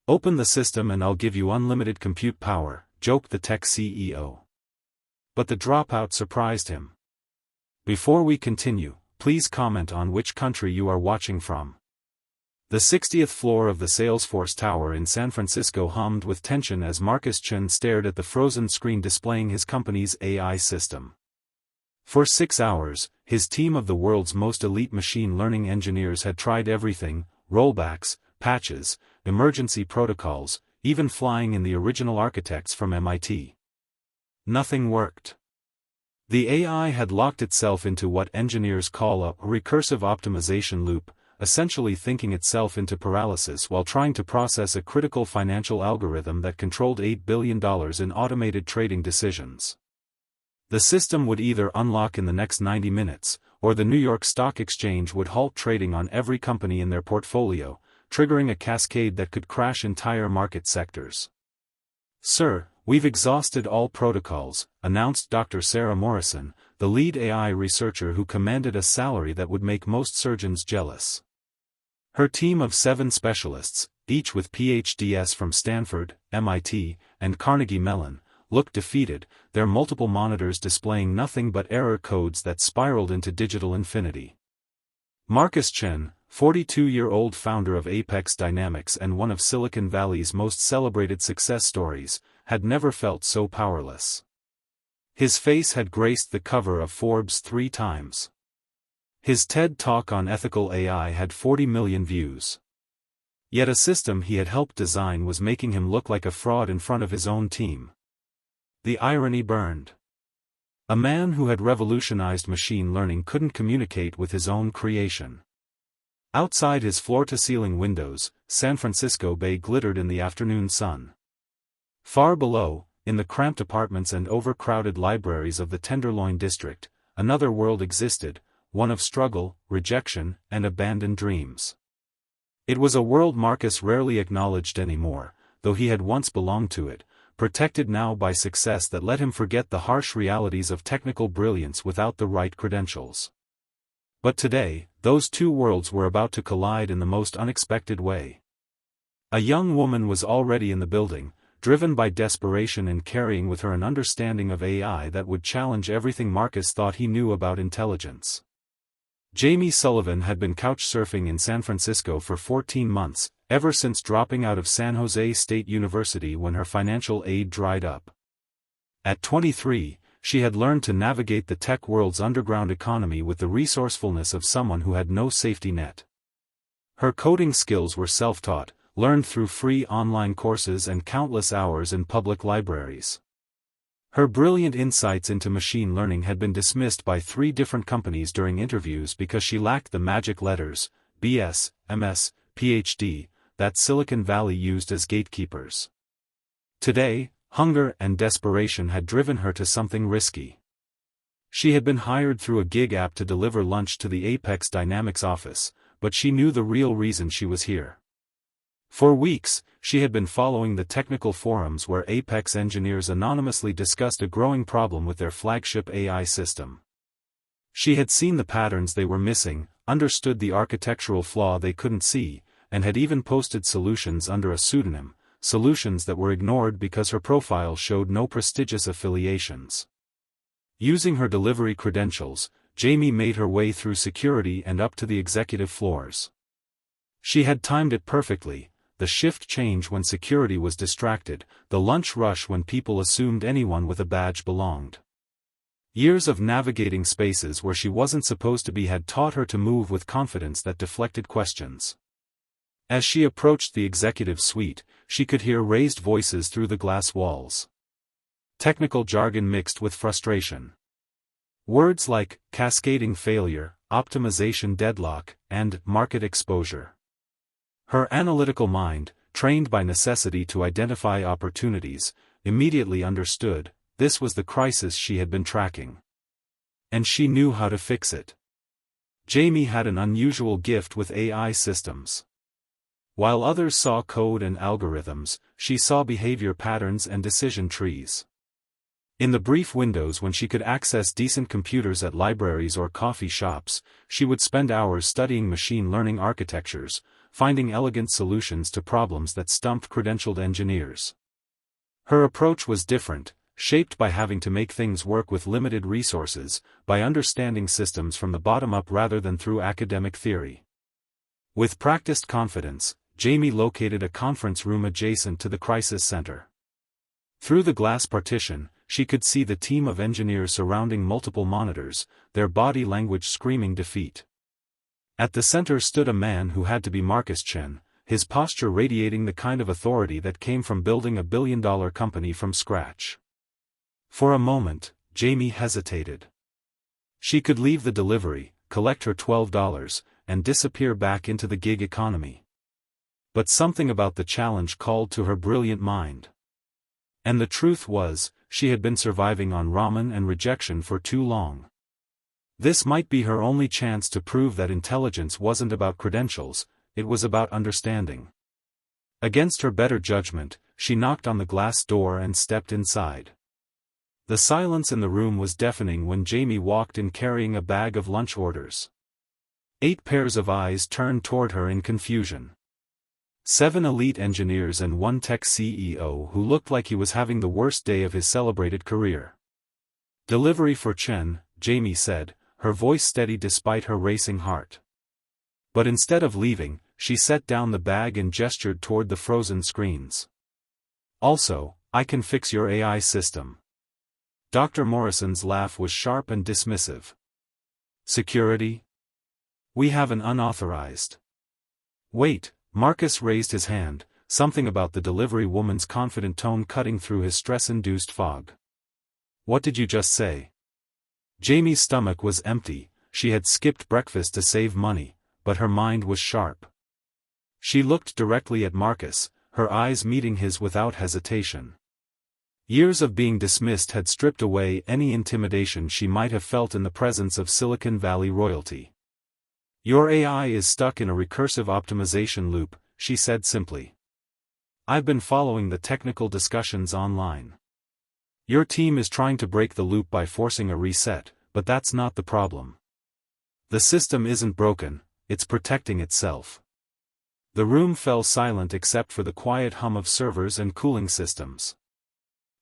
"Open the system and I'll give you unlimited compute power," joked the tech CEO. But the dropout surprised him. Before we continue, please comment on which country you are watching from. The 60th floor of the Salesforce Tower in San Francisco hummed with tension as Marcus Chen stared at the frozen screen displaying his company's AI system. For 6 hours, his team of the world's most elite machine learning engineers had tried everything: rollbacks, patches, emergency protocols, even flying in the original architects from MIT. Nothing worked. The AI had locked itself into what engineers call a recursive optimization loop, essentially thinking itself into paralysis while trying to process a critical financial algorithm that controlled $8 billion in automated trading decisions. The system would either unlock in the next 90 minutes, or the New York Stock Exchange would halt trading on every company in their portfolio, triggering a cascade that could crash entire market sectors. "Sir, we've exhausted all protocols," announced Dr. Sarah Morrison, the lead AI researcher who commanded a salary that would make most surgeons jealous. Her team of 7 specialists, each with PhDs from Stanford, MIT, and Carnegie Mellon, looked defeated, their multiple monitors displaying nothing but error codes that spiraled into digital infinity. Marcus Chen, 42-year-old founder of Apex Dynamics and one of Silicon Valley's most celebrated success stories, had never felt so powerless. His face had graced the cover of Forbes 3 times. His TED Talk on ethical AI had 40 million views. Yet a system he had helped design was making him look like a fraud in front of his own team. The irony burned. A man who had revolutionized machine learning couldn't communicate with his own creation. Outside his floor-to-ceiling windows, San Francisco Bay glittered in the afternoon sun. Far below, in the cramped apartments and overcrowded libraries of the Tenderloin district, another world existed, one of struggle, rejection, and abandoned dreams. It was a world Marcus rarely acknowledged anymore, though he had once belonged to it, protected now by success that let him forget the harsh realities of technical brilliance without the right credentials. But today, those two worlds were about to collide in the most unexpected way. A young woman was already in the building, driven by desperation and carrying with her an understanding of AI that would challenge everything Marcus thought he knew about intelligence. Jamie Sullivan had been couch-surfing in San Francisco for 14 months, ever since dropping out of San Jose State University when her financial aid dried up. At 23, she had learned to navigate the tech world's underground economy with the resourcefulness of someone who had no safety net. Her coding skills were self-taught, learned through free online courses and countless hours in public libraries. Her brilliant insights into machine learning had been dismissed by 3 different companies during interviews because she lacked the magic letters, BS, MS, PhD, that Silicon Valley used as gatekeepers. Today, hunger and desperation had driven her to something risky. She had been hired through a gig app to deliver lunch to the Apex Dynamics office, but she knew the real reason she was here. For weeks, she had been following the technical forums where Apex engineers anonymously discussed a growing problem with their flagship AI system. She had seen the patterns they were missing, understood the architectural flaw they couldn't see, and had even posted solutions under a pseudonym, solutions that were ignored because her profile showed no prestigious affiliations. Using her delivery credentials, Jamie made her way through security and up to the executive floors. She had timed it perfectly. The shift change when security was distracted, the lunch rush when people assumed anyone with a badge belonged. Years of navigating spaces where she wasn't supposed to be had taught her to move with confidence that deflected questions. As she approached the executive suite, she could hear raised voices through the glass walls. Technical jargon mixed with frustration. Words like cascading failure, optimization deadlock, and market exposure. Her analytical mind, trained by necessity to identify opportunities, immediately understood, this was the crisis she had been tracking. And she knew how to fix it. Jamie had an unusual gift with AI systems. While others saw code and algorithms, she saw behavior patterns and decision trees. In the brief windows when she could access decent computers at libraries or coffee shops, she would spend hours studying machine learning architectures, finding elegant solutions to problems that stumped credentialed engineers. Her approach was different, shaped by having to make things work with limited resources, by understanding systems from the bottom up rather than through academic theory. With practiced confidence, Jamie located a conference room adjacent to the crisis center. Through the glass partition, she could see the team of engineers surrounding multiple monitors, their body language screaming defeat. At the center stood a man who had to be Marcus Chen, his posture radiating the kind of authority that came from building a billion-dollar company from scratch. For a moment, Jamie hesitated. She could leave the delivery, collect her $12, and disappear back into the gig economy. But something about the challenge called to her brilliant mind. And the truth was, she had been surviving on ramen and rejection for too long. This might be her only chance to prove that intelligence wasn't about credentials, it was about understanding. Against her better judgment, she knocked on the glass door and stepped inside. The silence in the room was deafening when Jamie walked in carrying a bag of lunch orders. 8 pairs of eyes turned toward her in confusion. 7 elite engineers and 1 tech CEO who looked like he was having the worst day of his celebrated career. "Delivery for Chen," Jamie said, her voice steady despite her racing heart. But instead of leaving, she set down the bag and gestured toward the frozen screens. "Also, I can fix your AI system." Dr. Morrison's laugh was sharp and dismissive. "Security? We have an unauthorized." "Wait," Marcus raised his hand, something about the delivery woman's confident tone cutting through his stress-induced fog. "What did you just say?" Jamie's stomach was empty, she had skipped breakfast to save money, but her mind was sharp. She looked directly at Marcus, her eyes meeting his without hesitation. Years of being dismissed had stripped away any intimidation she might have felt in the presence of Silicon Valley royalty. "Your AI is stuck in a recursive optimization loop," she said simply. "I've been following the technical discussions online. Your team is trying to break the loop by forcing a reset, but that's not the problem. The system isn't broken, it's protecting itself." The room fell silent except for the quiet hum of servers and cooling systems.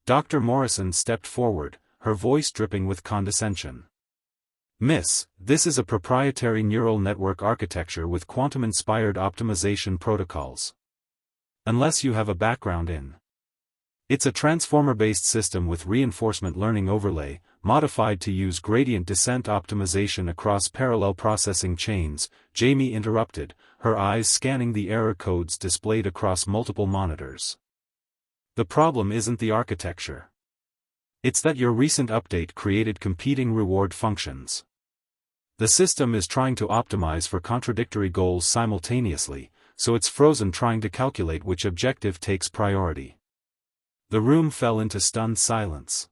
Dr. Morrison stepped forward, her voice dripping with condescension. "Miss, this is a proprietary neural network architecture with quantum-inspired optimization protocols. Unless you have a background in. It's a transformer-based system with reinforcement learning overlay, modified to use gradient descent optimization across parallel processing chains," Jamie interrupted, her eyes scanning the error codes displayed across multiple monitors. "The problem isn't the architecture. It's that your recent update created competing reward functions. The system is trying to optimize for contradictory goals simultaneously, so it's frozen trying to calculate which objective takes priority." The room fell into stunned silence.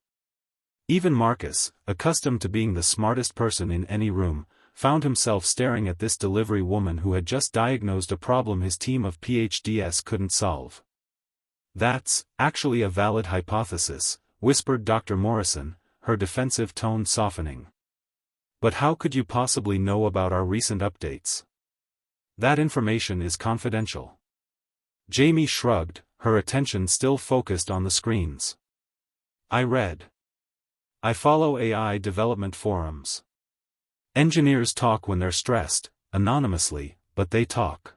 Even Marcus, accustomed to being the smartest person in any room, found himself staring at this delivery woman who had just diagnosed a problem his team of PhDs couldn't solve. "That's actually a valid hypothesis," whispered Dr. Morrison, her defensive tone softening. "But how could you possibly know about our recent updates? That information is confidential." Jamie shrugged, her attention still focused on the screens. "I follow AI development forums. Engineers talk when they're stressed, anonymously, but they talk.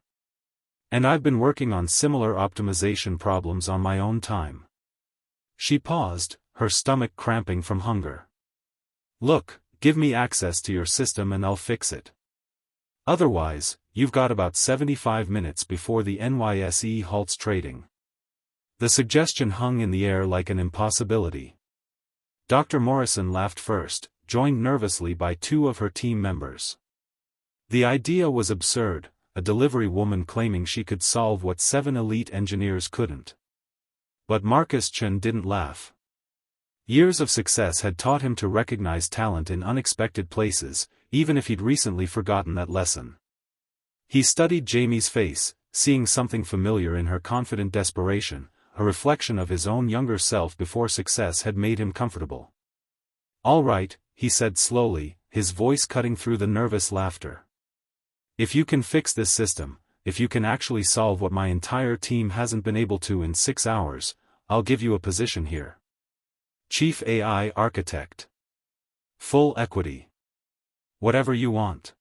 And I've been working on similar optimization problems on my own time." She paused, her stomach cramping from hunger. "Look, give me access to your system and I'll fix it. Otherwise, you've got about 75 minutes before the NYSE halts trading." The suggestion hung in the air like an impossibility. Dr. Morrison laughed first, joined nervously by 2 of her team members. The idea was absurd, a delivery woman claiming she could solve what 7 elite engineers couldn't. But Marcus Chen didn't laugh. Years of success had taught him to recognize talent in unexpected places, even if he'd recently forgotten that lesson. He studied Jamie's face, seeing something familiar in her confident desperation, a reflection of his own younger self before success had made him comfortable. "All right," he said slowly, his voice cutting through the nervous laughter. "If you can fix this system, if you can actually solve what my entire team hasn't been able to in 6 hours, I'll give you a position here. Chief AI Architect. Full equity. Whatever you want.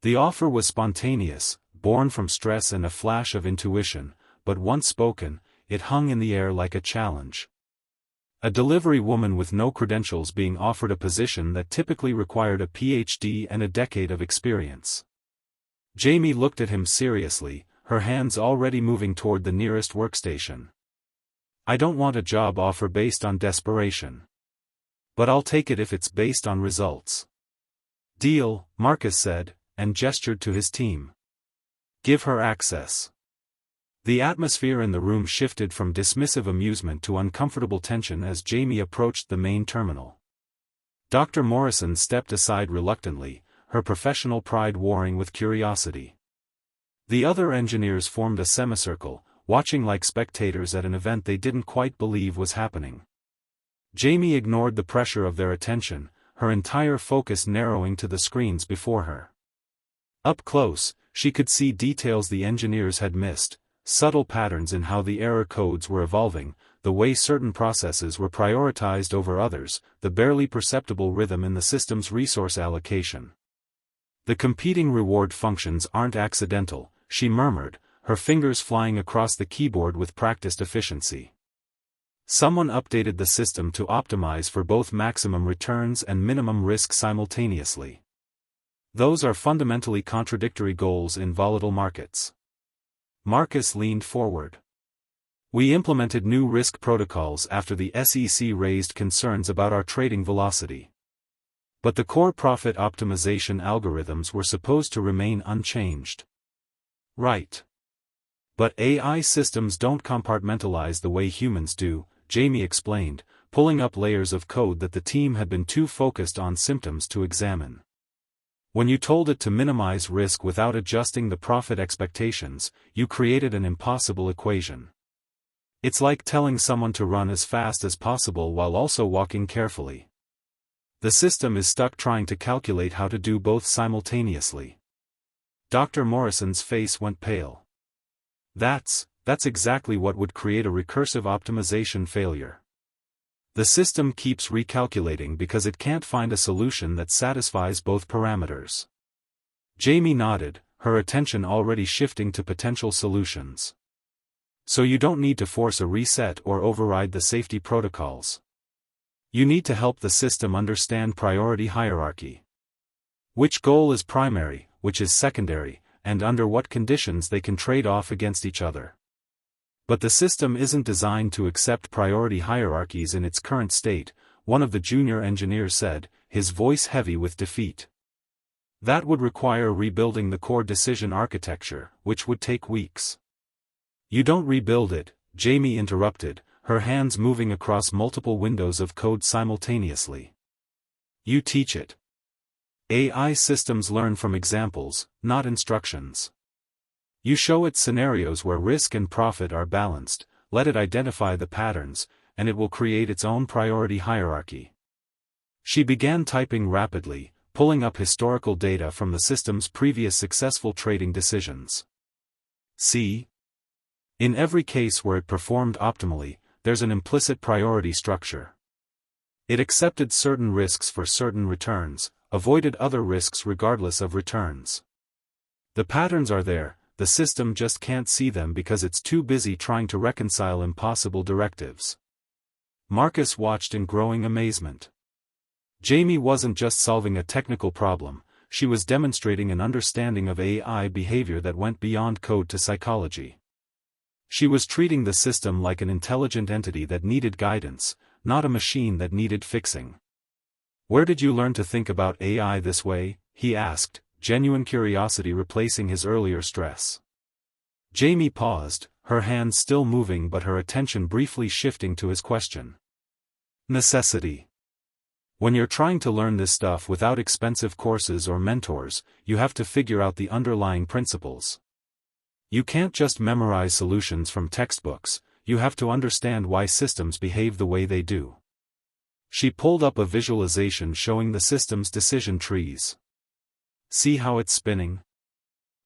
The offer was spontaneous, born from stress and a flash of intuition, but once spoken, it hung in the air like a challenge. A delivery woman with no credentials being offered a position that typically required a PhD and a decade of experience. Jamie looked at him seriously, her hands already moving toward the nearest workstation. I don't want a job offer based on desperation. But I'll take it if it's based on results. Deal, Marcus said, and gestured to his team. Give her access. The atmosphere in the room shifted from dismissive amusement to uncomfortable tension as Jamie approached the main terminal. Dr. Morrison stepped aside reluctantly, her professional pride warring with curiosity. The other engineers formed a semicircle, watching like spectators at an event they didn't quite believe was happening. Jamie ignored the pressure of their attention, her entire focus narrowing to the screens before her. Up close, she could see details the engineers had missed, subtle patterns in how the error codes were evolving, the way certain processes were prioritized over others, the barely perceptible rhythm in the system's resource allocation. The competing reward functions aren't accidental, she murmured, her fingers flying across the keyboard with practiced efficiency. Someone updated the system to optimize for both maximum returns and minimum risk simultaneously. Those are fundamentally contradictory goals in volatile markets. Marcus leaned forward. We implemented new risk protocols after the SEC raised concerns about our trading velocity. But the core profit optimization algorithms were supposed to remain unchanged. Right. But AI systems don't compartmentalize the way humans do, Jamie explained, pulling up layers of code that the team had been too focused on symptoms to examine. When you told it to minimize risk without adjusting the profit expectations, you created an impossible equation. It's like telling someone to run as fast as possible while also walking carefully. The system is stuck trying to calculate how to do both simultaneously. Dr. Morrison's face went pale. That's exactly what would create a recursive optimization failure. The system keeps recalculating because it can't find a solution that satisfies both parameters. Jamie nodded, her attention already shifting to potential solutions. So you don't need to force a reset or override the safety protocols. You need to help the system understand priority hierarchy. Which goal is primary, which is secondary, and under what conditions they can trade off against each other. But the system isn't designed to accept priority hierarchies in its current state, one of the junior engineers said, his voice heavy with defeat. That would require rebuilding the core decision architecture, which would take weeks. You don't rebuild it, Jamie interrupted, her hands moving across multiple windows of code simultaneously. You teach it. AI systems learn from examples, not instructions. You show it scenarios where risk and profit are balanced, let it identify the patterns, and it will create its own priority hierarchy. She began typing rapidly, pulling up historical data from the system's previous successful trading decisions. See? In every case where it performed optimally, there's an implicit priority structure. It accepted certain risks for certain returns, avoided other risks regardless of returns. The patterns are there. The system just can't see them because it's too busy trying to reconcile impossible directives. Marcus watched in growing amazement. Jamie wasn't just solving a technical problem, she was demonstrating an understanding of AI behavior that went beyond code to psychology. She was treating the system like an intelligent entity that needed guidance, not a machine that needed fixing. Where did you learn to think about AI this way? He asked, genuine curiosity replacing his earlier stress. Jamie paused, her hands still moving but her attention briefly shifting to his question. Necessity. When you're trying to learn this stuff without expensive courses or mentors, you have to figure out the underlying principles. You can't just memorize solutions from textbooks, you have to understand why systems behave the way they do. She pulled up a visualization showing the system's decision trees. See how it's spinning?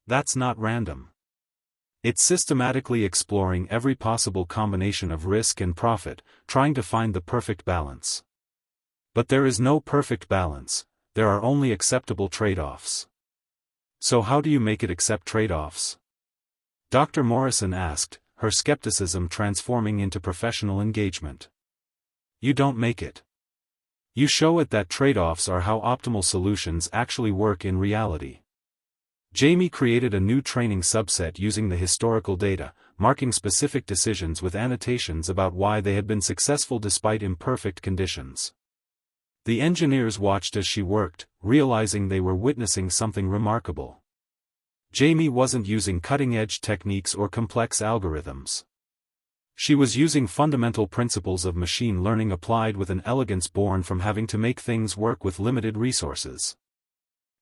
That's not random. It's systematically exploring every possible combination of risk and profit, trying to find the perfect balance. But there is no perfect balance, there are only acceptable trade-offs. So how do you make it accept trade-offs? Dr. Morrison asked, her skepticism transforming into professional engagement. You don't make it. You show it that trade-offs are how optimal solutions actually work in reality. Jamie created a new training subset using the historical data, marking specific decisions with annotations about why they had been successful despite imperfect conditions. The engineers watched as she worked, realizing they were witnessing something remarkable. Jamie wasn't using cutting-edge techniques or complex algorithms. She was using fundamental principles of machine learning applied with an elegance born from having to make things work with limited resources.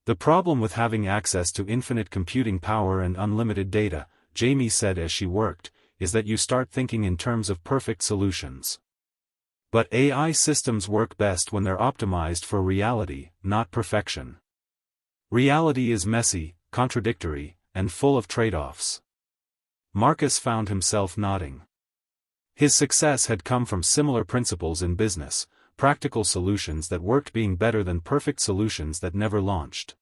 The problem with having access to infinite computing power and unlimited data, Jamie said as she worked, is that you start thinking in terms of perfect solutions. But AI systems work best when they're optimized for reality, not perfection. Reality is messy, contradictory, and full of trade-offs. Marcus found himself nodding. His success had come from similar principles in business, practical solutions that worked being better than perfect solutions that never launched.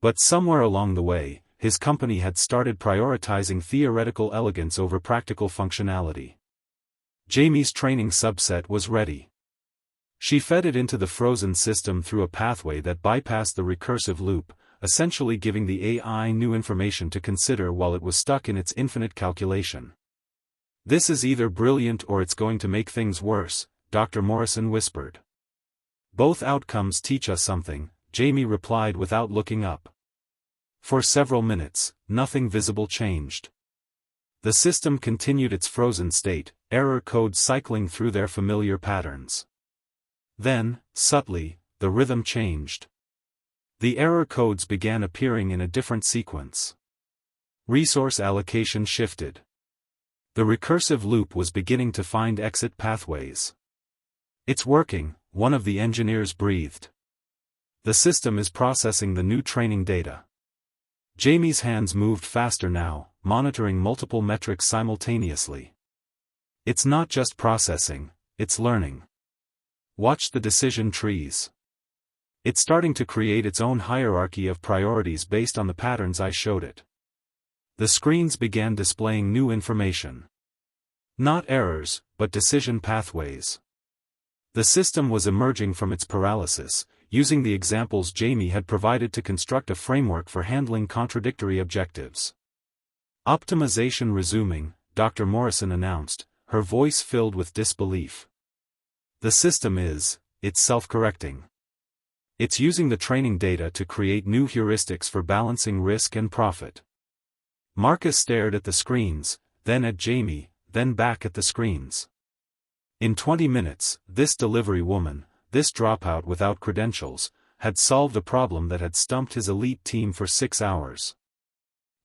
But somewhere along the way, his company had started prioritizing theoretical elegance over practical functionality. Jamie's training subset was ready. She fed it into the frozen system through a pathway that bypassed the recursive loop, essentially giving the AI new information to consider while it was stuck in its infinite calculation. This is either brilliant or it's going to make things worse, Dr. Morrison whispered. Both outcomes teach us something, Jamie replied without looking up. For several minutes, nothing visible changed. The system continued its frozen state, error codes cycling through their familiar patterns. Then, subtly, the rhythm changed. The error codes began appearing in a different sequence. Resource allocation shifted. The recursive loop was beginning to find exit pathways. It's working, one of the engineers breathed. The system is processing the new training data. Jamie's hands moved faster now, monitoring multiple metrics simultaneously. It's not just processing, it's learning. Watch the decision trees. It's starting to create its own hierarchy of priorities based on the patterns I showed it. The screens began displaying new information. Not errors, but decision pathways. The system was emerging from its paralysis, using the examples Jamie had provided to construct a framework for handling contradictory objectives. Optimization resuming, Dr. Morrison announced, her voice filled with disbelief. The system it's self-correcting. It's using the training data to create new heuristics for balancing risk and profit. Marcus stared at the screens, then at Jamie, then back at the screens. In 20 minutes, this delivery woman, this dropout without credentials, had solved a problem that had stumped his elite team for 6 hours.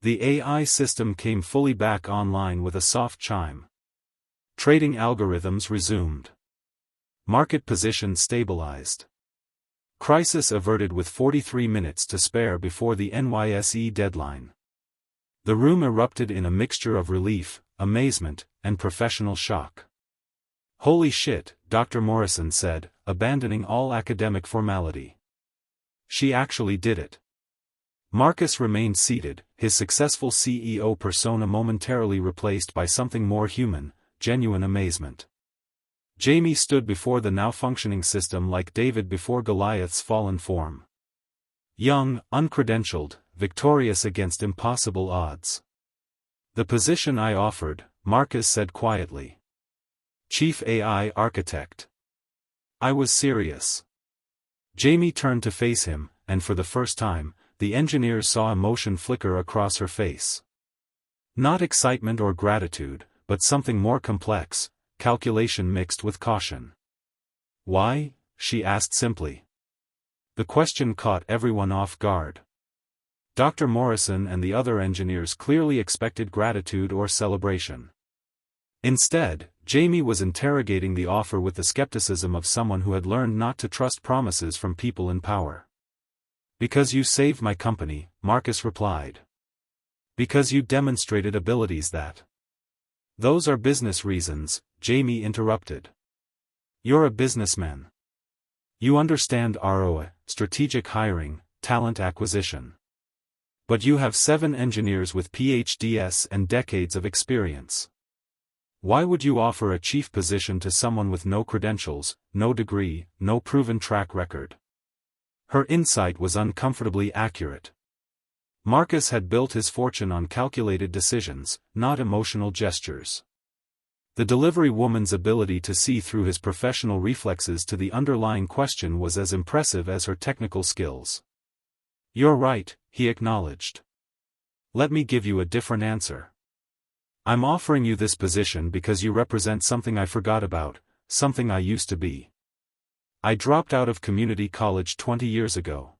The AI system came fully back online with a soft chime. Trading algorithms resumed. Market position stabilized. Crisis averted with 43 minutes to spare before the NYSE deadline. The room erupted in a mixture of relief, amazement, and professional shock. Holy shit, Dr. Morrison said, abandoning all academic formality. She actually did it. Marcus remained seated, his successful CEO persona momentarily replaced by something more human, genuine amazement. Jamie stood before the now functioning system like David before Goliath's fallen form. Young, uncredentialed, victorious against impossible odds. The position I offered, Marcus said quietly. Chief AI Architect. I was serious. Jamie turned to face him, and for the first time, the engineers saw emotion flicker across her face. Not excitement or gratitude, but something more complex, calculation mixed with caution. Why? She asked simply. The question caught everyone off guard. Dr. Morrison and the other engineers clearly expected gratitude or celebration. Instead, Jamie was interrogating the offer with the skepticism of someone who had learned not to trust promises from people in power. Because you saved my company, Marcus replied. Because you demonstrated abilities that. Those are business reasons, Jamie interrupted. You're a businessman. You understand ROI, strategic hiring, talent acquisition. But you have 7 engineers with PhDs and decades of experience. Why would you offer a chief position to someone with no credentials, no degree, no proven track record? Her insight was uncomfortably accurate. Marcus had built his fortune on calculated decisions, not emotional gestures. The delivery woman's ability to see through his professional reflexes to the underlying question was as impressive as her technical skills. You're right, he acknowledged. Let me give you a different answer. I'm offering you this position because you represent something I forgot about, something I used to be. I dropped out of community college 20 years ago.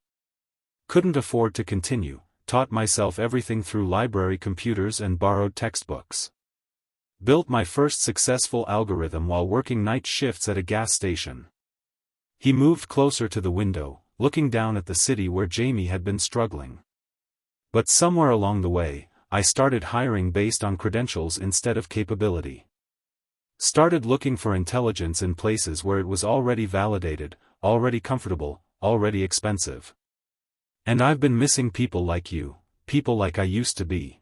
Couldn't afford to continue, taught myself everything through library computers and borrowed textbooks. Built my first successful algorithm while working night shifts at a gas station. He moved closer to the window, looking down at the city where Jamie had been struggling. But somewhere along the way, I started hiring based on credentials instead of capability. Started looking for intelligence in places where it was already validated, already comfortable, already expensive. And I've been missing people like you, people like I used to be.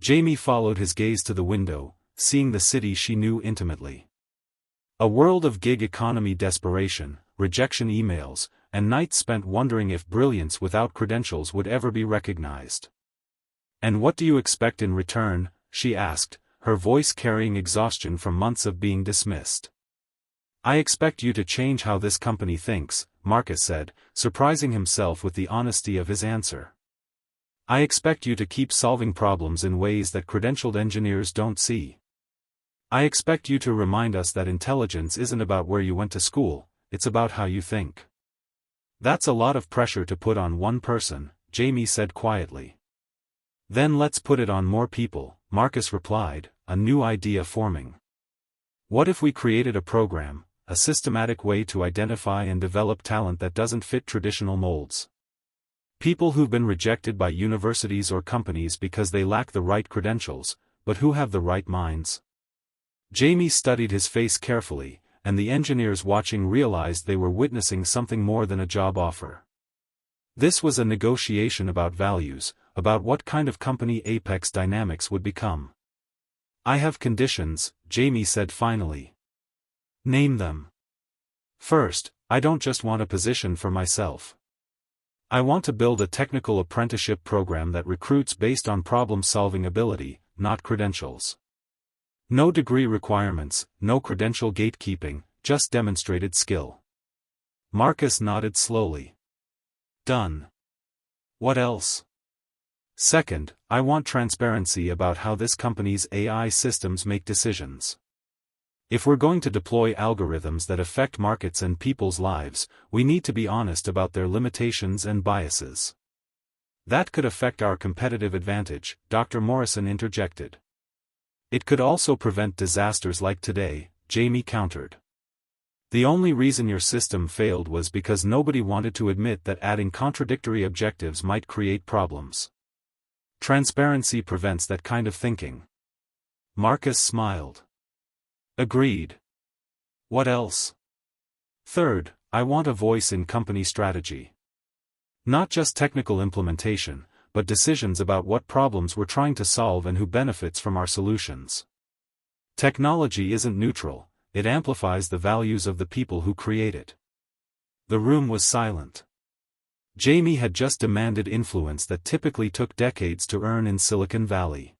Jamie followed his gaze to the window, seeing the city she knew intimately. A world of gig economy desperation, rejection emails, and nights spent wondering if brilliance without credentials would ever be recognized. And what do you expect in return? She asked, her voice carrying exhaustion from months of being dismissed. I expect you to change how this company thinks, Marcus said, surprising himself with the honesty of his answer. I expect you to keep solving problems in ways that credentialed engineers don't see. I expect you to remind us that intelligence isn't about where you went to school, it's about how you think. That's a lot of pressure to put on one person, Jamie said quietly. Then let's put it on more people, Marcus replied, a new idea forming. What if we created a program, a systematic way to identify and develop talent that doesn't fit traditional molds? People who've been rejected by universities or companies because they lack the right credentials, but who have the right minds. Jamie studied his face carefully, and the engineers watching realized they were witnessing something more than a job offer. This was a negotiation about values, about what kind of company Apex Dynamics would become. I have conditions, Jamie said finally. Name them. First, I don't just want a position for myself. I want to build a technical apprenticeship program that recruits based on problem-solving ability, not credentials. No degree requirements, no credential gatekeeping, just demonstrated skill. Marcus nodded slowly. Done. What else? Second, I want transparency about how this company's AI systems make decisions. If we're going to deploy algorithms that affect markets and people's lives, we need to be honest about their limitations and biases. That could affect our competitive advantage, Dr. Morrison interjected. It could also prevent disasters like today, Jamie countered. The only reason your system failed was because nobody wanted to admit that adding contradictory objectives might create problems. Transparency prevents that kind of thinking. Marcus smiled. Agreed. What else? Third, I want a voice in company strategy. Not just technical implementation, but decisions about what problems we're trying to solve and who benefits from our solutions. Technology isn't neutral, it amplifies the values of the people who create it. The room was silent. Jamie had just demanded influence that typically took decades to earn in Silicon Valley.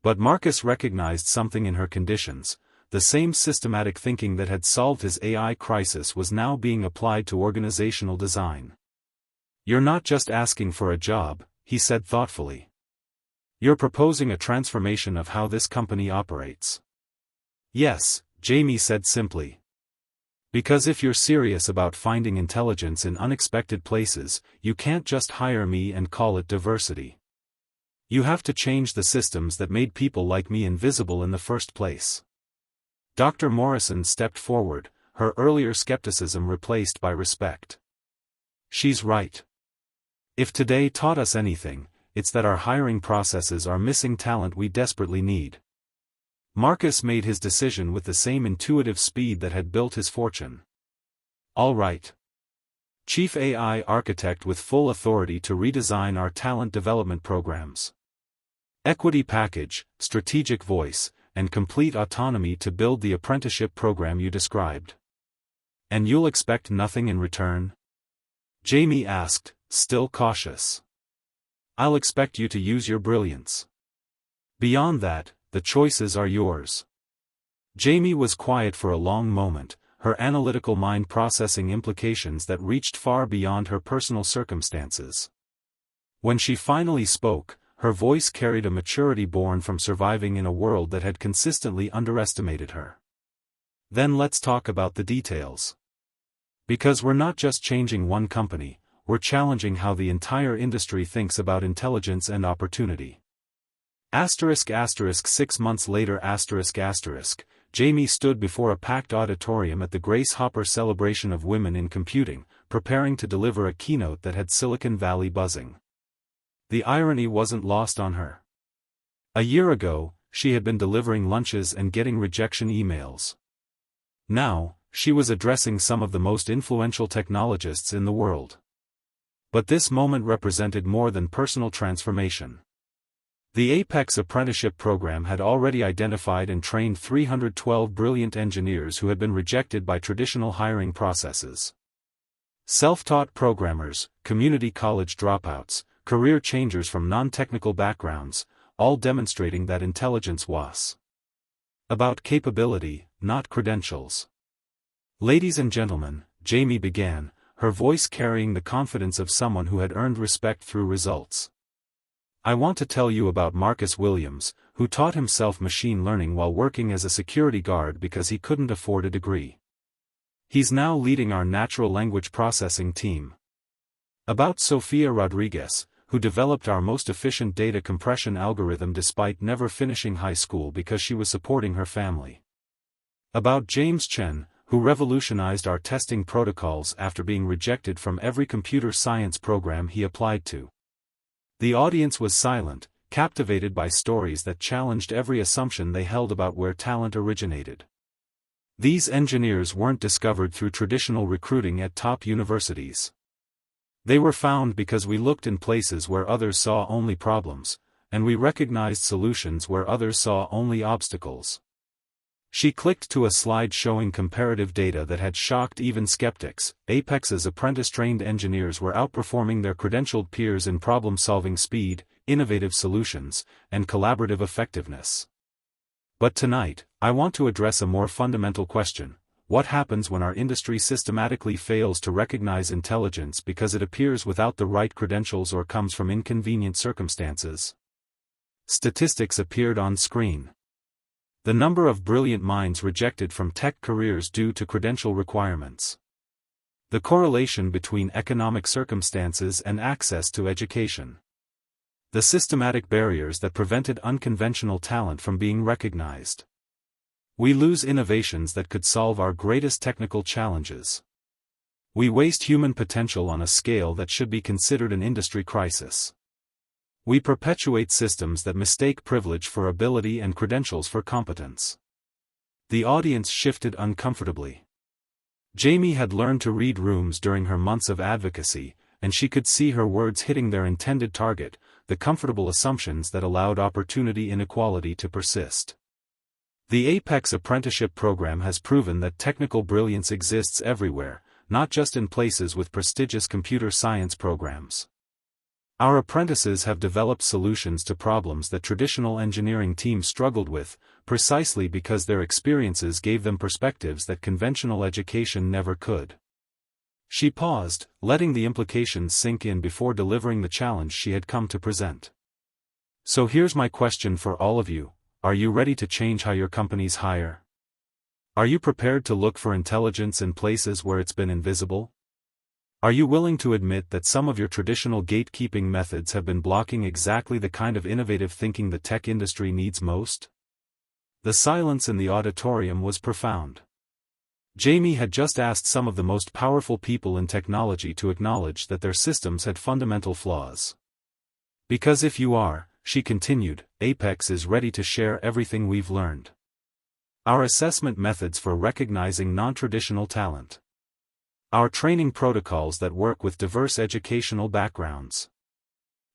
But Marcus recognized something in her conditions. The same systematic thinking that had solved his AI crisis was now being applied to organizational design. You're not just asking for a job, he said thoughtfully. You're proposing a transformation of how this company operates. Yes, Jamie said simply. Because if you're serious about finding intelligence in unexpected places, you can't just hire me and call it diversity. You have to change the systems that made people like me invisible in the first place. Dr. Morrison stepped forward, her earlier skepticism replaced by respect. She's right. If today taught us anything, it's that our hiring processes are missing talent we desperately need. Marcus made his decision with the same intuitive speed that had built his fortune. All right. Chief AI architect with full authority to redesign our talent development programs. Equity package, strategic voice, and complete autonomy to build the apprenticeship program you described. And you'll expect nothing in return? Jamie asked, still cautious. I'll expect you to use your brilliance. Beyond that, the choices are yours. Jamie was quiet for a long moment, her analytical mind processing implications that reached far beyond her personal circumstances. When she finally spoke, her voice carried a maturity born from surviving in a world that had consistently underestimated her. Then let's talk about the details. Because we're not just changing one company, we're challenging how the entire industry thinks about intelligence and opportunity. *** 6 months later *** Jamie stood before a packed auditorium at the Grace Hopper Celebration of Women in Computing, preparing to deliver a keynote that had Silicon Valley buzzing. The irony wasn't lost on her. A year ago, she had been delivering lunches and getting rejection emails. Now, she was addressing some of the most influential technologists in the world. But this moment represented more than personal transformation. The Apex Apprenticeship Program had already identified and trained 312 brilliant engineers who had been rejected by traditional hiring processes. Self-taught programmers, community college dropouts, career changers from non-technical backgrounds, all demonstrating that intelligence was about capability, not credentials. Ladies and gentlemen, Jamie began, her voice carrying the confidence of someone who had earned respect through results. I want to tell you about Marcus Williams, who taught himself machine learning while working as a security guard because he couldn't afford a degree. He's now leading our natural language processing team. About Sofia Rodriguez, who developed our most efficient data compression algorithm despite never finishing high school because she was supporting her family. About James Chen, who revolutionized our testing protocols after being rejected from every computer science program he applied to. The audience was silent, captivated by stories that challenged every assumption they held about where talent originated. These engineers weren't discovered through traditional recruiting at top universities. They were found because we looked in places where others saw only problems, and we recognized solutions where others saw only obstacles. She clicked to a slide showing comparative data that had shocked even skeptics. Apex's apprentice-trained engineers were outperforming their credentialed peers in problem-solving speed, innovative solutions, and collaborative effectiveness. But tonight, I want to address a more fundamental question. What happens when our industry systematically fails to recognize intelligence because it appears without the right credentials or comes from inconvenient circumstances? Statistics appeared on screen. The number of brilliant minds rejected from tech careers due to credential requirements. The correlation between economic circumstances and access to education. The systematic barriers that prevented unconventional talent from being recognized. We lose innovations that could solve our greatest technical challenges. We waste human potential on a scale that should be considered an industry crisis. We perpetuate systems that mistake privilege for ability and credentials for competence. The audience shifted uncomfortably. Jamie had learned to read rooms during her months of advocacy, and she could see her words hitting their intended target, the comfortable assumptions that allowed opportunity inequality to persist. The Apex Apprenticeship Program has proven that technical brilliance exists everywhere, not just in places with prestigious computer science programs. Our apprentices have developed solutions to problems that traditional engineering teams struggled with, precisely because their experiences gave them perspectives that conventional education never could. She paused, letting the implications sink in before delivering the challenge she had come to present. So here's my question for all of you: are you ready to change how your companies hire? Are you prepared to look for intelligence in places where it's been invisible? Are you willing to admit that some of your traditional gatekeeping methods have been blocking exactly the kind of innovative thinking the tech industry needs most? The silence in the auditorium was profound. Jamie had just asked some of the most powerful people in technology to acknowledge that their systems had fundamental flaws. Because if you are, she continued, Apex is ready to share everything we've learned. Our assessment methods for recognizing non-traditional talent. Our training protocols that work with diverse educational backgrounds.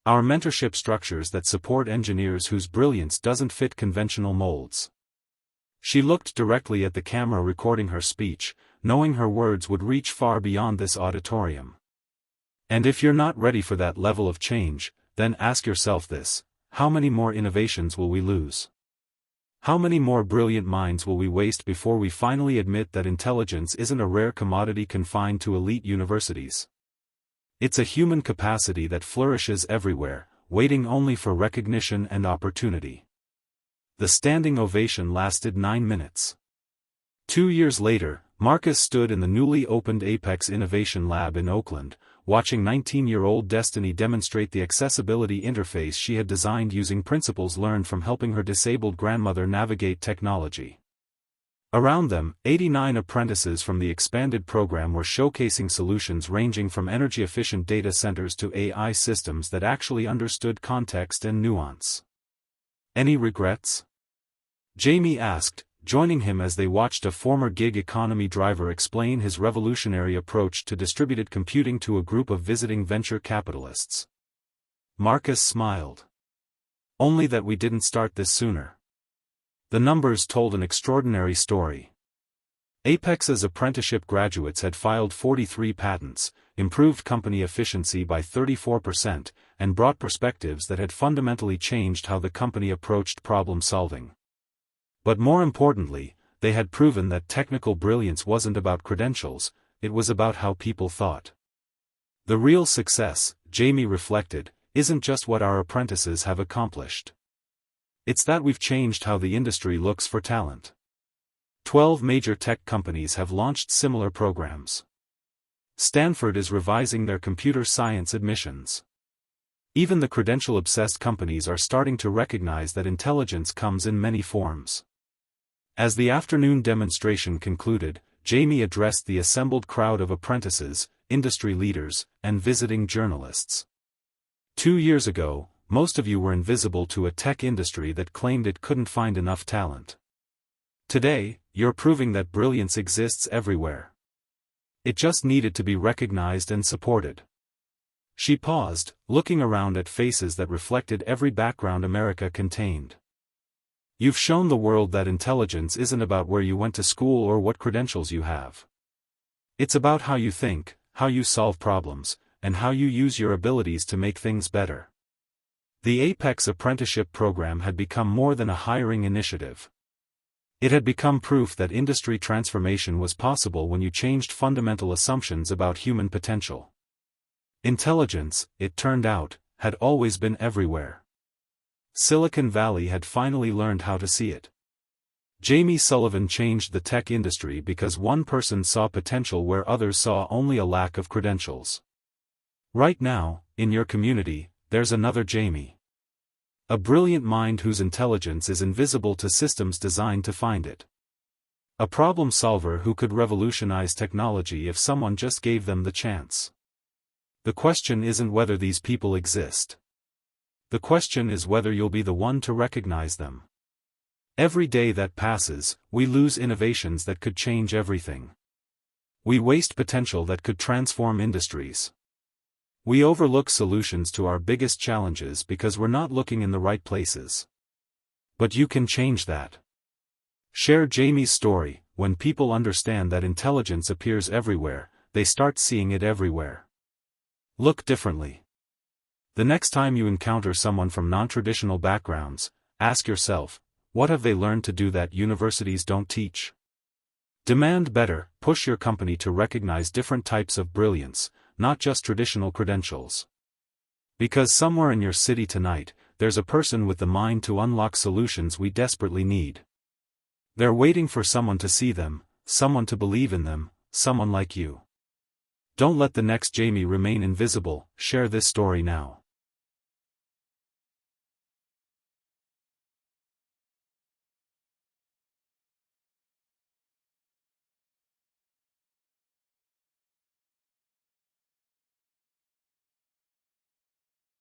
Our mentorship structures that support engineers whose brilliance doesn't fit conventional molds. She looked directly at the camera recording her speech, knowing her words would reach far beyond this auditorium. And if you're not ready for that level of change, then ask yourself this: how many more innovations will we lose? How many more brilliant minds will we waste before we finally admit that intelligence isn't a rare commodity confined to elite universities? It's a human capacity that flourishes everywhere, waiting only for recognition and opportunity. The standing ovation lasted 9 minutes. 2 years later, Marcus stood in the newly opened Apex Innovation Lab in Oakland, watching 19-year-old Destiny demonstrate the accessibility interface she had designed using principles learned from helping her disabled grandmother navigate technology. Around them, 89 apprentices from the expanded program were showcasing solutions ranging from energy-efficient data centers to AI systems that actually understood context and nuance. Any regrets? Jamie asked, joining him as they watched a former gig economy driver explain his revolutionary approach to distributed computing to a group of visiting venture capitalists. Marcus smiled. Only that we didn't start this sooner. The numbers told an extraordinary story. Apex's apprenticeship graduates had filed 43 patents, improved company efficiency by 34%, and brought perspectives that had fundamentally changed how the company approached problem solving. But more importantly, they had proven that technical brilliance wasn't about credentials, it was about how people thought. The real success, Jamie reflected, isn't just what our apprentices have accomplished. It's that we've changed how the industry looks for talent. 12 major tech companies have launched similar programs. Stanford is revising their computer science admissions. Even the credential-obsessed companies are starting to recognize that intelligence comes in many forms. As the afternoon demonstration concluded, Jamie addressed the assembled crowd of apprentices, industry leaders, and visiting journalists. 2 years ago, most of you were invisible to a tech industry that claimed it couldn't find enough talent. Today, you're proving that brilliance exists everywhere. It just needed to be recognized and supported. She paused, looking around at faces that reflected every background America contained. You've shown the world that intelligence isn't about where you went to school or what credentials you have. It's about how you think, how you solve problems, and how you use your abilities to make things better. The Apex Apprenticeship Program had become more than a hiring initiative. It had become proof that industry transformation was possible when you changed fundamental assumptions about human potential. Intelligence, it turned out, had always been everywhere. Silicon Valley had finally learned how to see it. Jamie Sullivan changed the tech industry because one person saw potential where others saw only a lack of credentials. Right now, in your community, there's another Jamie. A brilliant mind whose intelligence is invisible to systems designed to find it. A problem solver who could revolutionize technology if someone just gave them the chance. The question isn't whether these people exist. The question is whether you'll be the one to recognize them. Every day that passes, we lose innovations that could change everything. We waste potential that could transform industries. We overlook solutions to our biggest challenges because we're not looking in the right places. But you can change that. Share Jamie's story. When people understand that intelligence appears everywhere, they start seeing it everywhere. Look differently. The next time you encounter someone from non-traditional backgrounds, ask yourself, what have they learned to do that universities don't teach? Demand better, push your company to recognize different types of brilliance, not just traditional credentials. Because somewhere in your city tonight, there's a person with the mind to unlock solutions we desperately need. They're waiting for someone to see them, someone to believe in them, someone like you. Don't let the next Jamie remain invisible. Share this story now.